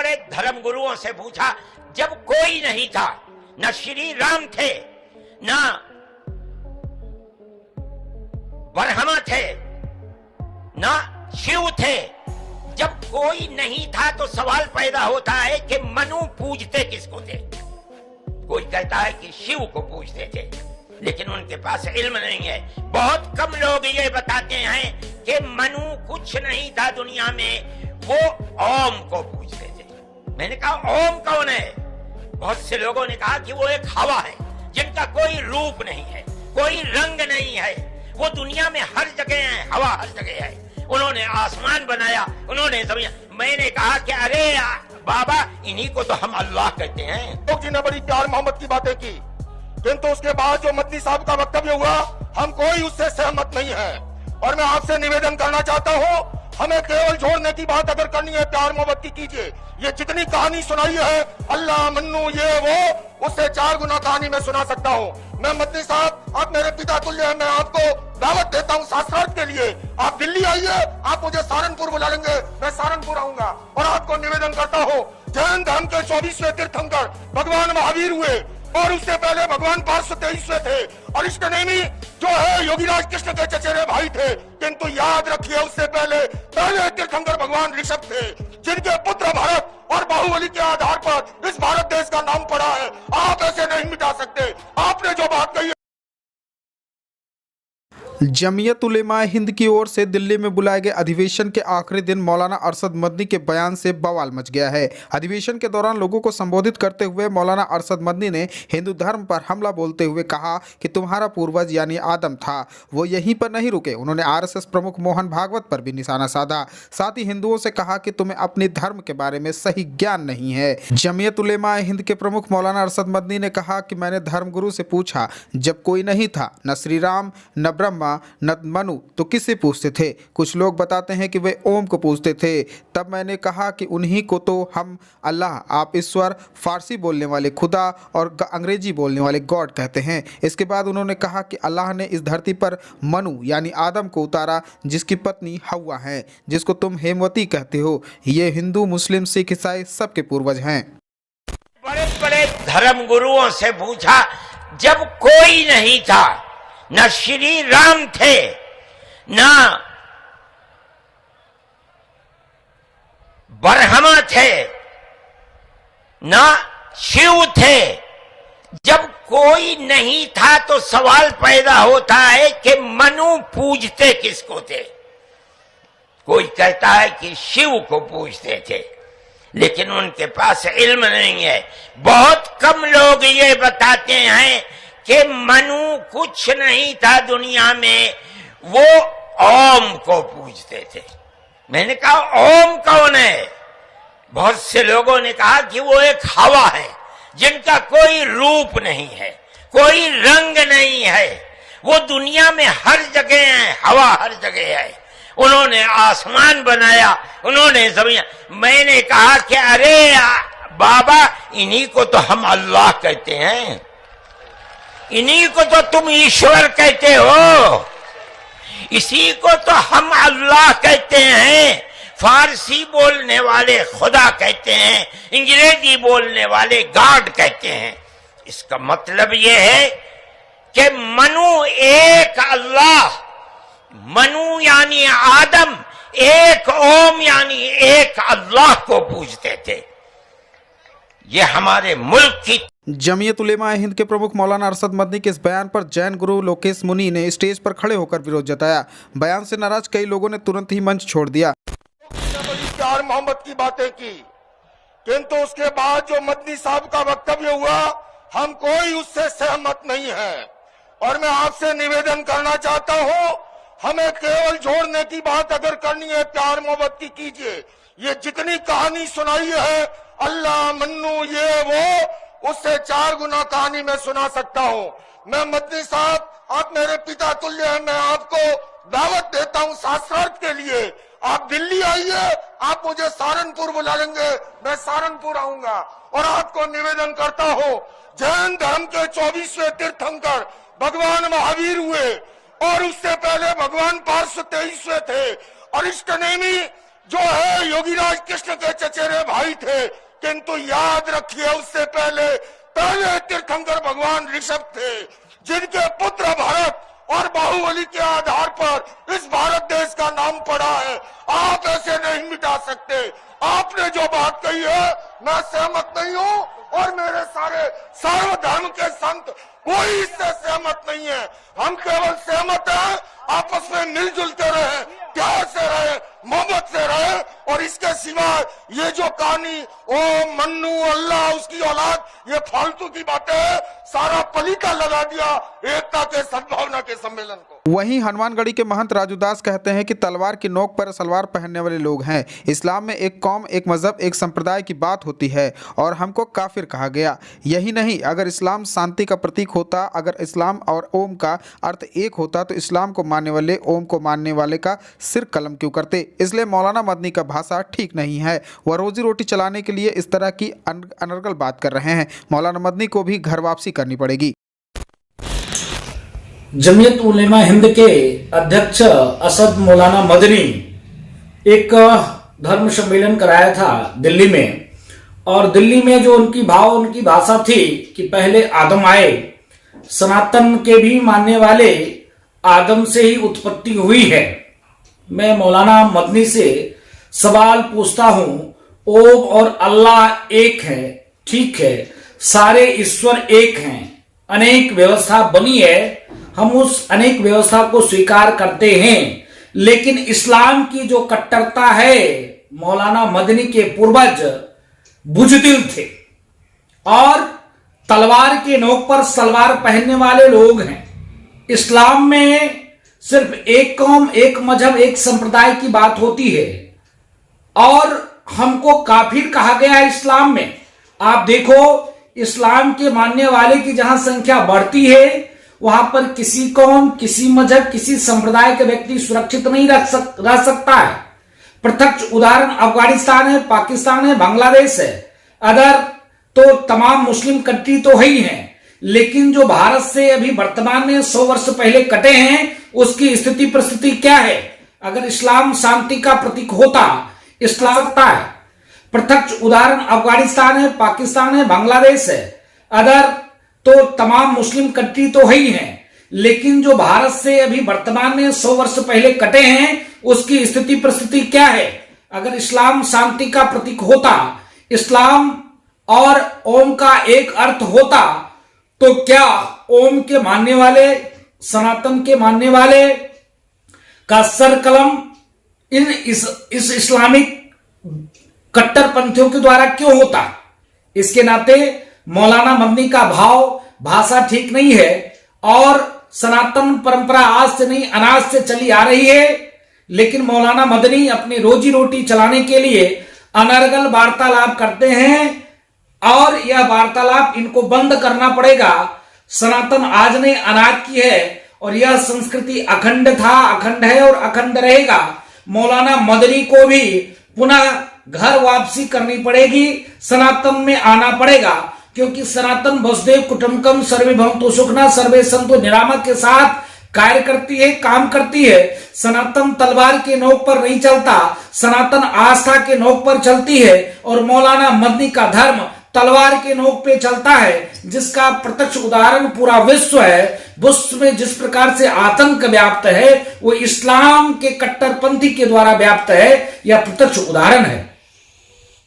बड़े धर्म गुरुओं से पूछा, जब कोई नहीं था, न श्री राम थे, न ब्रह्मा थे, न शिव थे, जब कोई नहीं था तो सवाल पैदा होता है कि मनु पूजते किसको थे। कोई कहता है कि शिव को पूजते थे, लेकिन उनके पास इल्म नहीं है। बहुत कम लोग ये बताते हैं कि मनु कुछ नहीं था दुनिया में, वो ओम को पूजते थे। मैंने कहा ओम कौन है? बहुत से लोगों ने कहा कि वो एक हवा है जिनका कोई रूप नहीं है, कोई रंग नहीं है, वो दुनिया में हर जगह है, हवा हर जगह है। उन्होंने आसमान बनाया, उन्होंने जमीन। मैंने कहा कि अरे बाबा, इन्हीं को तो हम अल्लाह कहते हैं। लोग जी ने बड़ी प्यार मोहब्बत की बातें की, किंतु उसके बाद जो मदनी साहब का वक्तव्य हुआ, हम कोई उससे सहमत नहीं है। और मैं आपसे निवेदन करना चाहता हूँ, हमें केवल जोड़ने की बात अगर करनी है, प्यार मोहब्बत की कीजिए। ये जितनी कहानी सुनाई है, अल्लाह मन्नू ये वो, उससे 4 गुना कहानी मैं सुना सकता हूँ। मैं मदनी साहब, आप मेरे पिता तुल्य हैं, मैं आपको दावत देता हूँ शास्त्रार्थ के लिए। आप दिल्ली आइए, आप मुझे सहारनपुर बुला लेंगे, मैं सहारनपुर आऊंगा। और आपको निवेदन करता हूँ, जैन धर्म के 24वें तीर्थंकर भगवान महावीर हुए, और उससे पहले भगवान पार्श्व 23वें थे, और इष्टनेमी जो है योगीराज कृष्ण के चचेरे भाई थे। किंतु याद रखिए, उससे पहले तीर्थंकर भगवान ऋषभ थे, जिनके पुत्र भरत और बाहुबली के आधार पर इस भारत देश का नाम पड़ा है। आप ऐसे नहीं मिटा सकते। आपने जो बात कही, जमीयत उलेमा हिंद की ओर से दिल्ली में बुलाए गए अधिवेशन के आखिरी दिन मौलाना अरशद मदनी के बयान से बवाल मच गया है। अधिवेशन के दौरान लोगों को संबोधित करते हुए मौलाना अरशद मदनी ने हिंदू धर्म पर हमला बोलते हुए कहा कि तुम्हारा पूर्वज यानी आदम था। वो यहीं पर नहीं रुके, उन्होंने आरएसएस प्रमुख मोहन भागवत पर भी निशाना साधा। साथ ही हिंदुओं से कहा कि तुम्हें अपने धर्म के बारे में सही ज्ञान नहीं है। जमीयत उलेमा हिंद के प्रमुख मौलाना अरशद मदनी ने कहा कि मैंने धर्मगुरु से पूछा, जब कोई नहीं था, न श्री राम, न ब्रह्मा, न मनु, तो किससे पूछते थे? कुछ लोग बताते हैं कि वे ओम को पूछते थे। तब मैंने कहा कि उन्हीं को तो हम अल्लाह, आप ईश्वर, फारसी बोलने वाले खुदा और अंग्रेजी बोलने वाले गॉड कहते हैं। इसके बाद उन्होंने कहा कि अल्लाह ने इस धरती पर मनु यानी आदम को उतारा, जिसकी पत्नी हव्वा है, जिसको तुम हेमवती कहते हो। ये हिंदू, मुस्लिम, सिख, ईसाई सबके पूर्वज हैं। बड़े बड़े धर्म गुरुओं से पूछा, जब कोई नहीं था, न श्री राम थे, न ब्रह्मा थे, न शिव थे, जब कोई नहीं था तो सवाल पैदा होता है कि मनु पूजते किसको थे। कोई कहता है कि शिव को पूजते थे, लेकिन उनके पास इल्म नहीं है। बहुत कम लोग ये बताते हैं कि मनु कुछ नहीं था दुनिया में, वो ओम को पूजते थे। मैंने कहा ओम कौन है? बहुत से लोगों ने कहा कि वो एक हवा है जिनका कोई रूप नहीं है, कोई रंग नहीं है, वो दुनिया में हर जगह है, हवा हर जगह है। उन्होंने आसमान बनाया, उन्होंने जमीन। मैंने कहा कि अरे बाबा, इन्हीं को तो हम अल्लाह कहते हैं, इन्हीं को तो तुम ईश्वर कहते हो, इसी को तो हम अल्लाह कहते हैं। फारसी बोलने वाले खुदा कहते हैं, अंग्रेजी बोलने वाले गॉड कहते हैं। इसका मतलब यह है कि मनु एक अल्लाह, मनु यानी आदम, एक ओम यानी एक अल्लाह को पूजते थे। ये हमारे मुल्क की। जमीयत उलेमा हिंद के प्रमुख मौलाना अरशद मदनी के इस बयान पर जैन गुरु लोकेश मुनि ने स्टेज पर खड़े होकर विरोध जताया। बयान से नाराज कई लोगों ने तुरंत ही मंच छोड़ दिया। बड़ी प्यार मोहब्बत की बातें की, किंतु उसके बाद जो मदनी साहब का वक्तव्य हुआ, हम कोई उससे सहमत नहीं है। और मैं आपसे निवेदन करना चाहता हूं, हमें केवल जोड़ने की बात अगर करनी है, प्यार मोहब्बत की कीजिए। ये जितनी कहानी सुनाई है, अल्लाह मन्नू ये वो, उससे 4 गुना कहानी मैं सुना सकता हूँ। मैं मदनी साहब, आप मेरे पिता तुल्य हैं, मैं आपको दावत देता हूँ शास्त्रार्थ के लिए। आप दिल्ली आइए, आप मुझे सहारनपुर बुला लेंगे, मैं सहारनपुर आऊंगा। और आपको निवेदन करता हूँ, जैन धर्म के 24वें तीर्थंकर भगवान महावीर हुए, और उससे पहले भगवान पार्श्व 23वें थे, और इष्टनेमी जो है योगीराज कृष्ण के चचेरे भाई थे, किंतु याद रखिए उससे पहले तीर्थंकर भगवान ऋषभ थे, जिनके पुत्र भरत और बाहुबली के आधार पर इस भारत देश का नाम पड़ा है। आप ऐसे नहीं मिटा सकते। आपने जो बात कही है मैं सहमत नहीं हूं और मेरे सारे सर्वधर्म के संत कोई इससे सहमत नहीं है। हम केवल सहमत हैं आपस में मिलजुल के रहे, प्यार से रहे, मोहब्बत से रहे, और इसके सिवा ये जो कहानी ओ मन्नू अल्लाह उसकी औलाद, ये फालतू की बातें हैं। सारा पलीता लगा दिया एकता के सद्भावना के सम्मेलन को। वहीं हनुमानगढ़ी के महंत राजूदास कहते हैं कि तलवार की नोक पर सलवार पहनने वाले लोग हैं। इस्लाम में एक कौम, एक मजहब, एक संप्रदाय की बात होती है और हमको काफिर कहा गया। यही नहीं, अगर इस्लाम शांति का प्रतीक होता, अगर इस्लाम और ओम का अर्थ एक होता तो इस्लाम को मानने वाले ओम को मानने वाले का सिर कलम क्यों करते। इसलिए मौलाना मदनी का भाषा ठीक नहीं है। वह रोजी रोटी चलाने के लिए इस तरह की अनर्गल बात कर रहे हैं। मौलाना मदनी को भी घर वापसी करनी पड़ेगी। जमीयत उलेमा हिंद के अध्यक्ष असद मौलाना मदनी एक धर्म सम्मेलन कराया था दिल्ली में, और दिल्ली में जो उनकी भाषा थी कि पहले आदम आए, सनातन के भी मानने वाले आदम से ही उत्पत्ति हुई है। मैं मौलाना मदनी से सवाल पूछता हूं, ओम और अल्लाह एक है, ठीक है, सारे ईश्वर एक हैं, अनेक व्यवस्था बनी है, हम उस अनेक व्यवस्था को स्वीकार करते हैं, लेकिन इस्लाम की जो कट्टरता है, मौलाना मदनी के पूर्वज बुजदिल थे और तलवार के नोक पर सलवार पहनने वाले लोग हैं। इस्लाम में सिर्फ एक कौम, एक मजहब, एक संप्रदाय की बात होती है और हमको काफिर कहा गया है इस्लाम में। आप देखो, इस्लाम के मानने वाले की जहां संख्या बढ़ती है, वहां पर किसी कौम, किसी मजहब, किसी संप्रदाय के व्यक्ति सुरक्षित नहीं रह सकता है। प्रत्यक्ष उदाहरण अफगानिस्तान है, पाकिस्तान है, बांग्लादेश है। अदर तो तमाम मुस्लिम कंट्री तो है ही हैं, लेकिन जो भारत से अभी वर्तमान में 100 वर्ष पहले कटे हैं, उसकी स्थिति परिस्थिति क्या है। अगर इस्लाम शांति का प्रतीक होता, इस्लाम है। प्रत्यक्ष उदाहरण अफगानिस्तान है, पाकिस्तान है, बांग्लादेश है। अदर तो तमाम मुस्लिम कंट्री तो है ही हैं, लेकिन जो भारत से अभी वर्तमान में 100 वर्ष पहले कटे हैं, उसकी स्थिति परिस्थिति क्या है। अगर इस्लाम शांति का प्रतीक होता, इस्लाम और ओम का एक अर्थ होता, तो क्या ओम के मानने वाले, सनातन के मानने वाले का सर कलम इस इस्लामिक कट्टरपंथियों के द्वारा क्यों होता। इसके नाते मौलाना मदनी का भाषा ठीक नहीं है और सनातन परंपरा आज से नहीं, अनाज से चली आ रही है, लेकिन मौलाना मदनी अपनी रोजी रोटी चलाने के लिए अनर्गल वार्तालाप करते हैं और यह वार्तालाप इनको बंद करना पड़ेगा। सनातन आज नहीं, अनाज की है और यह संस्कृति अखंड था, अखंड है और अखंड रहेगा। मौलाना मदनी को भी पुनः घर वापसी करनी पड़ेगी, सनातन में आना पड़ेगा, क्योंकि सनातन वसुदेव कुटुंबकम सर्वे भवन्तु सुखिनः सर्वे सन्तु निरामय के साथ कार्य करती है, काम करती है। सनातन तलवार के नोक पर नहीं चलता, सनातन आस्था के नोक पर चलती है और मौलाना मदनी का धर्म तलवार के नोक पे चलता है, जिसका प्रत्यक्ष उदाहरण पूरा विश्व है। विश्व में जिस प्रकार से आतंक व्याप्त है, वो इस्लाम के कट्टरपंथी के द्वारा व्याप्त है, यह प्रत्यक्ष उदाहरण है।